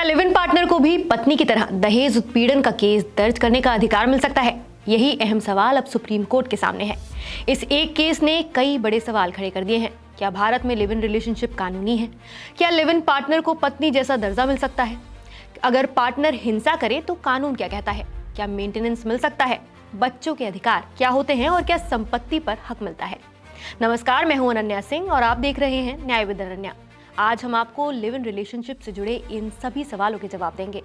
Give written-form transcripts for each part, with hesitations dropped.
क्या live in partner को भी पत्नी की तरह दहेज उत्पीड़न का केस दर्ज करने का अधिकार मिल सकता है? यही अहम सवाल अब सुप्रीम कोर्ट के सामने है। इस एक केस ने कई बड़े सवाल खड़े कर दिए हैं। क्या भारत में लिव इन रिलेशनशिप कानूनी है? क्या लिव इन पार्टनर को पत्नी जैसा दर्जा मिल सकता है? अगर पार्टनर हिंसा करे तो कानून क्या कहता है? क्या मेंटेनेंस मिल सकता है? बच्चों के अधिकार क्या होते हैं और क्या संपत्ति पर हक मिलता है? नमस्कार, मैं हूं अनन्या सिंह और आप देख रहे हैं न्याय विद अनन्या। आज हम आपको लिव इन रिलेशनशिप से जुड़े इन सभी सवालों के जवाब देंगे।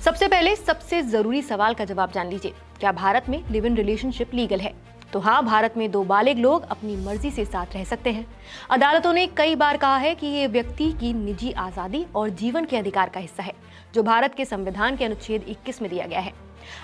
सबसे पहले सबसे जरूरी सवाल का जवाब जान लीजिए, क्या भारत में लिव इन रिलेशनशिप लीगल है? तो हाँ, भारत में दो बालिग लोग अपनी मर्जी से साथ रह सकते हैं। अदालतों ने कई बार कहा है कि ये व्यक्ति की निजी आजादी और जीवन के अधिकार का हिस्सा है, जो भारत के संविधान के अनुच्छेद 21 में दिया गया है।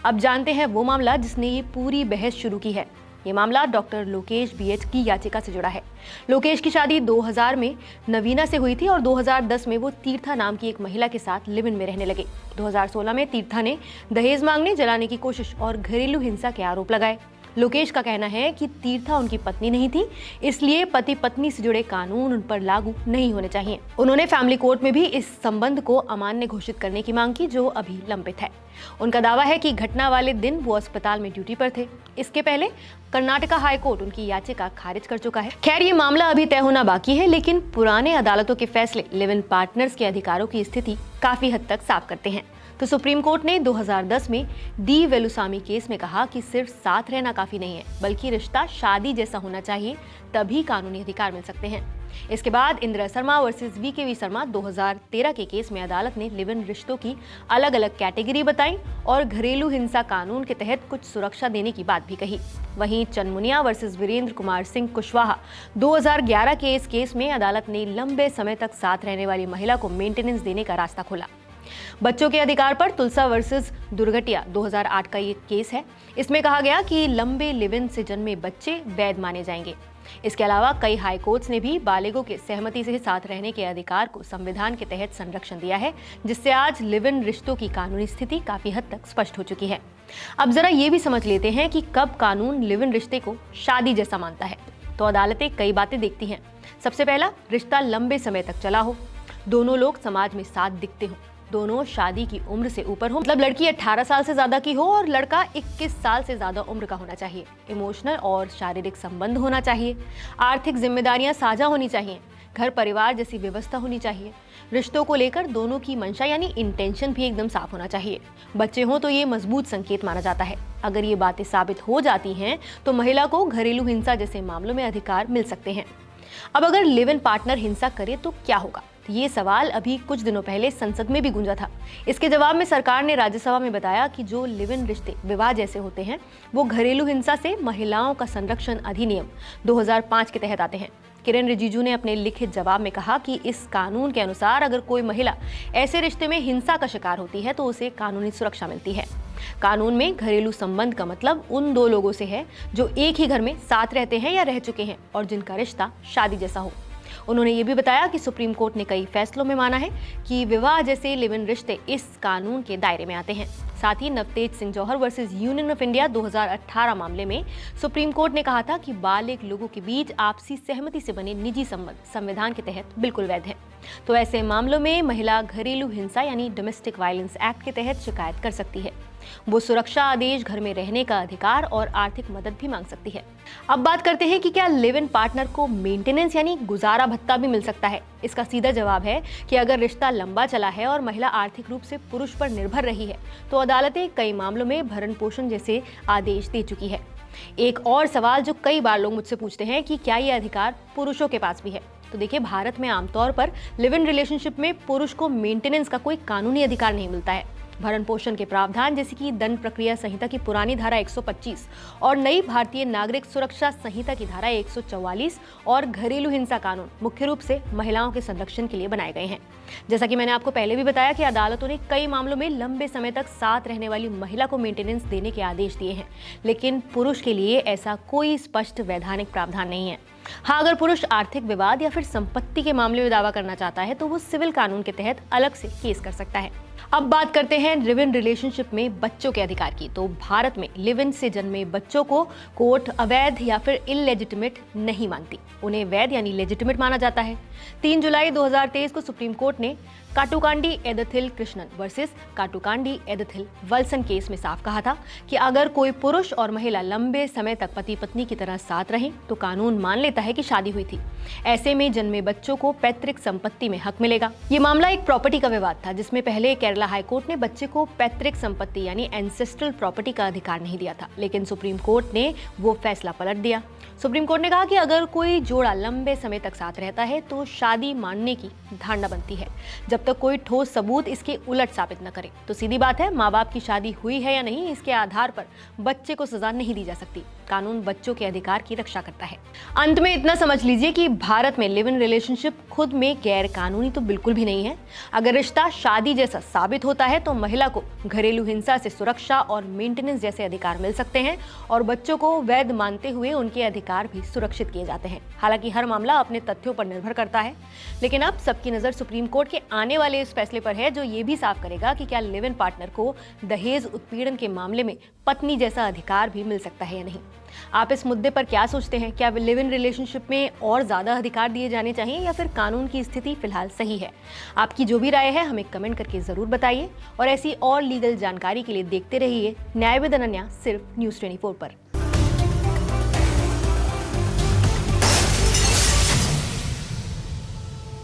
अब जानते हैं वो मामला जिसने ये पूरी बहस शुरू की है। ये मामला डॉक्टर लोकेश बीएच की याचिका से जुड़ा है। लोकेश की शादी 2000 में नवीना से हुई थी और 2010 में वो तीर्था नाम की एक महिला के साथ लिव इन में रहने लगे। 2016 में तीर्था ने दहेज मांगने, जलाने की कोशिश और घरेलू हिंसा के आरोप लगाए। लोकेश का कहना है कि तीर्था उनकी पत्नी नहीं थी, इसलिए पति पत्नी से जुड़े कानून उन पर लागू नहीं होने चाहिए। उन्होंने फैमिली कोर्ट में भी इस संबंध को अमान्य घोषित करने की मांग की, जो अभी लंबित है। उनका दावा है कि घटना वाले दिन वो अस्पताल में ड्यूटी पर थे। इसके पहले कर्नाटका हाई कोर्ट उनकी याचिका खारिज कर चुका है। खैर, ये मामला अभी तय होना बाकी है, लेकिन पुराने अदालतों के फैसले लिव इन पार्टनर्स के अधिकारों की स्थिति काफी हद तक साफ करते हैं। तो सुप्रीम कोर्ट ने 2010 में डी वेलुसामी केस में कहा कि सिर्फ साथ रहना काफी नहीं है, बल्कि रिश्ता शादी जैसा होना चाहिए, तभी कानूनी अधिकार मिल सकते हैं। इसके बाद इंदिरा शर्मा वर्सेस वीकेवी शर्मा 2013 के केस में अदालत ने लिव इन रिश्तों की अलग अलग कैटेगरी बताई और घरेलू हिंसा कानून के तहत कुछ सुरक्षा देने की बात भी कही। वहीं चनमुनिया वर्सेस वीरेंद्र कुमार सिंह कुशवाहा 2011 के इस केस में अदालत ने लंबे समय तक साथ रहने वाली महिला को मेंटेनेंस देने का रास्ता खोला। बच्चों के अधिकार पर तुलसा वर्सेस दुर्गटिया 2008 का ये केस है। इसमें कहा गया कि लंबे लिव इन से जन्मे बच्चे वैध माने जाएंगे। इसके अलावा कई हाई कोर्ट्स ने भी बालिगों के सहमति से साथ रहने के अधिकार को संविधान के तहत संरक्षण दिया है, जिससे आज लिव इन रिश्तों की कानूनी स्थिति काफी हद तक स्पष्ट हो चुकी है। अब जरा ये भी समझ लेते हैं कि कब कानून लिव इन रिश्ते को शादी जैसा मानता है। तो अदालतें कई बातें देखती हैं। सबसे पहला, रिश्ता लंबे समय तक चला हो, दोनों लोग समाज में साथ दिखते हो, दोनों शादी की उम्र से ऊपर हो, मतलब लड़की 18 साल से ज्यादा की हो और लड़का 21 साल से ज्यादा उम्र का होना चाहिए, इमोशनल और शारीरिक संबंध होना चाहिए, आर्थिक जिम्मेदारियां साझा होनी चाहिए, घर परिवार जैसी व्यवस्था होनी चाहिए, रिश्तों को लेकर दोनों की मंशा यानी इंटेंशन भी एकदम साफ होना चाहिए, बच्चे हों तो ये मजबूत संकेत माना जाता है। अगर ये बातें साबित हो जाती हैं तो महिला को घरेलू हिंसा जैसे मामलों में अधिकार मिल सकते हैं। अब अगर लिव इन पार्टनर हिंसा करे तो क्या होगा? ये सवाल अभी कुछ दिनों पहले संसद में भी गूंजा था। इसके जवाब में सरकार ने राज्यसभा में बताया कि जो लिव इन रिश्ते विवाह जैसे होते हैं वो घरेलू हिंसा से महिलाओं का संरक्षण अधिनियम 2005 के तहत आते हैं। किरेन रिजिजू ने अपने लिखित जवाब में कहा कि इस कानून के अनुसार अगर कोई महिला ऐसे रिश्ते में हिंसा का शिकार होती है तो उसे कानूनी सुरक्षा मिलती है। कानून में घरेलू संबंध का मतलब उन दो लोगों से है जो एक ही घर में साथ रहते हैं या रह चुके हैं और जिनका रिश्ता शादी जैसा हो। उन्होंने ये भी बताया कि सुप्रीम कोर्ट ने कई फैसलों में माना है कि विवाह जैसे लिव इन रिश्ते इस कानून के दायरे में आते हैं। साथ ही नवतेज सिंह जौहर वर्सेस यूनियन ऑफ इंडिया 2018 मामले में सुप्रीम कोर्ट ने कहा था कि बालिग लोगों के बीच आपसी सहमति से बने निजी संबंध संविधान के तहत बिल्कुल वैध है। तो ऐसे मामलों में महिला घरेलू हिंसा यानी डोमेस्टिक वायलेंस एक्ट के तहत शिकायत कर सकती है। वो सुरक्षा आदेश, घर में रहने का अधिकार और आर्थिक मदद भी मांग सकती है। अब बात करते हैं कि क्या लिव इन पार्टनर को मेंटेनेंस यानी गुजारा भत्ता भी मिल सकता है। इसका सीधा जवाब है कि अगर रिश्ता लंबा चला है और महिला आर्थिक रूप से पुरुष पर निर्भर रही है तो अदालतें कई मामलों में भरण पोषण जैसे आदेश दे चुकी है। एक और सवाल जो कई बार लोग मुझसे पूछते हैं कि क्या ये अधिकार पुरुषों के पास भी है। तो देखिए, भारत में आमतौर पर लिव इन रिलेशनशिप में पुरुष को मेंटेनेंस का कोई कानूनी अधिकार नहीं मिलता है। भरण पोषण के प्रावधान जैसे कि दंड प्रक्रिया संहिता की पुरानी धारा 125 और नई भारतीय नागरिक सुरक्षा संहिता की धारा 144 और घरेलू हिंसा कानून मुख्य रूप से महिलाओं के संरक्षण के लिए बनाए गए हैं। जैसा कि मैंने आपको पहले भी बताया कि अदालतों ने कई मामलों में लंबे समय तक साथ रहने वाली महिला को मेंटेनेंस देने के आदेश दिए हैं, लेकिन पुरुष के लिए ऐसा कोई स्पष्ट वैधानिक प्रावधान नहीं है। हाँ, अगर पुरुष आर्थिक विवाद या फिर संपत्ति के मामले में दावा करना चाहता है तो वो सिविल कानून के तहत अलग से केस कर सकता है। अब बात करते हैं लिव इन रिलेशनशिप में बच्चों के अधिकार की। तो भारत में लिव इन से जन्मे बच्चों को कोर्ट अवैध या फिर इलेजिटिमेट नहीं मानती, उन्हें वैध यानी लेजिटिमेट माना जाता है। 3 जुलाई 2023 को सुप्रीम कोर्ट ने काटुकांडी एदथिल कृष्णन वर्सेस काटुकांडी एदथिल वल्सन केस में साफ कहा था कि अगर कोई पुरुष और महिला लंबे समय तक पति पत्नी की तरह साथ रहें तो कानून मान लेता है कि शादी हुई थी। ऐसे में जन्मे बच्चों को पैतृक संपत्ति में हक मिलेगा। ये मामला एक प्रॉपर्टी का विवाद था जिसमें पहले केरला हाईकोर्ट ने बच्चे को पैतृक संपत्ति यानी एंसेस्ट्रल प्रॉपर्टी का अधिकार नहीं दिया था, लेकिन सुप्रीम कोर्ट ने वो फैसला पलट दिया। सुप्रीम कोर्ट ने कहा कि अगर कोई जोड़ा लंबे समय तक साथ रहता है तो शादी मानने की धारणा बनती है जब तक कोई ठोस सबूत इसके उलट साबित न करे। तो सीधी बात है, माँ बाप की शादी हुई है या नहीं इसके आधार पर बच्चे को सजा नहीं दी जा सकती। कानून बच्चों के अधिकार की रक्षा करता है। अंत में इतना समझ लीजिए कि भारत में लिव इन रिलेशनशिप खुद में गैर कानूनी तो बिल्कुल भी नहीं है। अगर रिश्ता शादी जैसा साबित होता है तो महिला को घरेलू हिंसा से सुरक्षा और मेंटेनेंस जैसे अधिकार मिल सकते हैं और बच्चों को वैध मानते हुए उनके अधिकार भी सुरक्षित किए जाते हैं। हालांकि हर मामला अपने तथ्यों पर निर्भर करता है, लेकिन अब सबकी नजर सुप्रीम कोर्ट के आने वाले इस फैसले पर है जो ये भी साफ करेगा कि क्या लिव इन पार्टनर को दहेज उत्पीड़न के मामले में पत्नी जैसा अधिकार भी मिल सकता है या नहीं। आप इस मुद्दे पर क्या सोचते हैं? क्या लिव इन रिलेशनशिप में और ज्यादा अधिकार दिए जाने चाहिए या फिर कानून की स्थिति फिलहाल सही है? आपकी जो भी राय है हमें कमेंट करके जरूर बताइए और ऐसी और लीगल जानकारी के लिए देखते रहिए न्याय विद अनन्या सिर्फ न्यूज़ 24 पर।